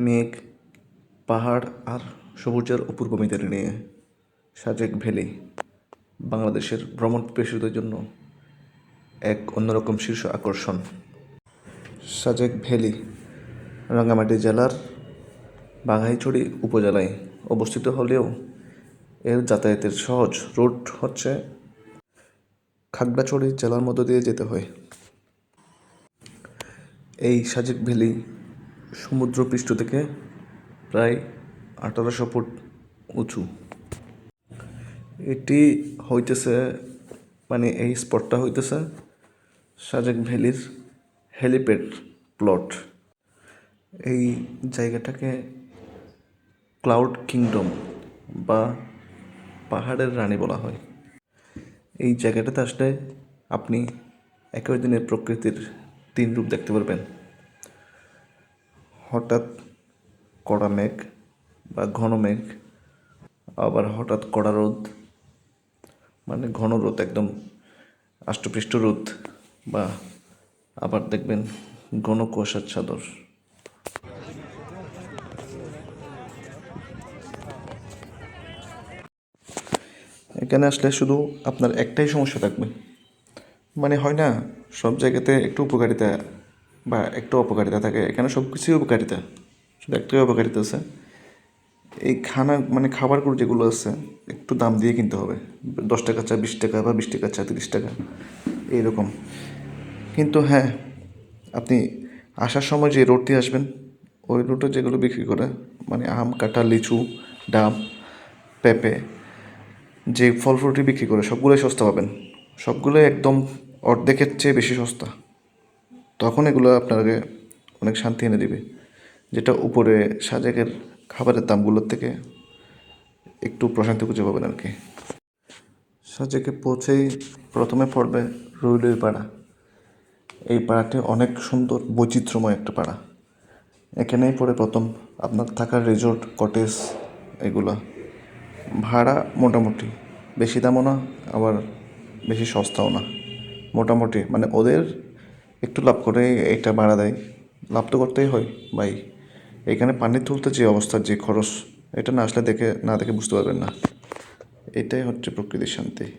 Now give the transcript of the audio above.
মেঘ, পাহাড় আর সবুজের অপূর্ব মিতালি নিয়ে সাজেক ভ্যালি বাংলাদেশের ভ্রমণ পিপাসুদের জন্য এক অন্যরকম শীর্ষ আকর্ষণ। সাজেক ভ্যালি রাঙ্গামাটি জেলার বাঘাইছড়ি উপজেলায় অবস্থিত হলেও এর যাতায়াতের সহজ রুট হচ্ছে খাগড়াছড়ি জেলার মধ্য দিয়ে যেতে হয়। এই সাজেক ভ্যালি সমুদ্রপৃষ্ঠ থেকে প্রায় 1800 ফুট উঁচু। এটি হইতেছে এই স্পটটা হইতেছে সাজেক ভ্যালির হেলিপ্যাড প্লট। এই জায়গাটাকে ক্লাউড কিংডম বা পাহাড়ের রানী বলা হয়। এই জায়গাটাতে আসলে আপনি একই দিনে প্রকৃতির 3 রূপ দেখতে পারবেন। হঠাৎ কড়া মেঘ বা ঘন মেঘ, আবার হঠাৎ কড়া রোদ, ঘন রোদ, একদম আষ্টপৃষ্ট রোদ, বা আবার দেখবেন ঘন কুয়াশার চাদর। এখানে আসলে শুধু আপনার একটাই সমস্যা থাকবে, হয় না সব জায়গাতে একটু উপকারিতা বা একটু অপকারিতা থাকে, এখানে সব কিছুই উপকারিতা, শুধু একটাই অপকারিতা আছে। এই খাবারগুলো যেগুলো আছে একটু দাম দিয়ে কিনতে হবে, 10 টাকা চা 20 টাকা বা 20 টাকা চা 30 টাকা এইরকম। কিন্তু হ্যাঁ, আপনি আসার সময় যে রোড দিয়ে আসবেন ওই রোডে যেগুলো বিক্রি করে আম, কাঁঠাল, লিচু, ডাব, পেঁপে, যে ফল ফ্রুটি বিক্রি করে সবগুলোই সস্তা পাবেন, সবগুলোই একদম অর্ধেকের চেয়ে বেশি সস্তা। তখন এগুলো আপনাকে অনেক শান্তি এনে দিবে, যেটা উপরে সাজেকের খাবারের দামগুলোর থেকে একটু প্রশান্তি খুঁজে পাবেন আর কি। সাজেকে পৌঁছেই প্রথমে পড়বে রুইলুই পাড়া। এই পাড়াটি অনেক সুন্দর বৈচিত্র্যময় একটা পাড়া। এখানেই পড়ে প্রথম আপনার থাকার রিসোর্ট, কটেজ এগুলো। ভাড়া মোটামুটি, বেশি দামও না আবার বেশি সস্তাও না, মোটামুটি ওদের একটু লাভ করে এটা ভাড়া দেয়। লাভ তো করতেই হয় ভাই, এখানে পানি তুলতে যে অবস্থা, যে খরচ, এটা না আসলে না দেখে বুঝতে পারবেন না। এটাই হচ্ছে প্রকৃতির শান্তি।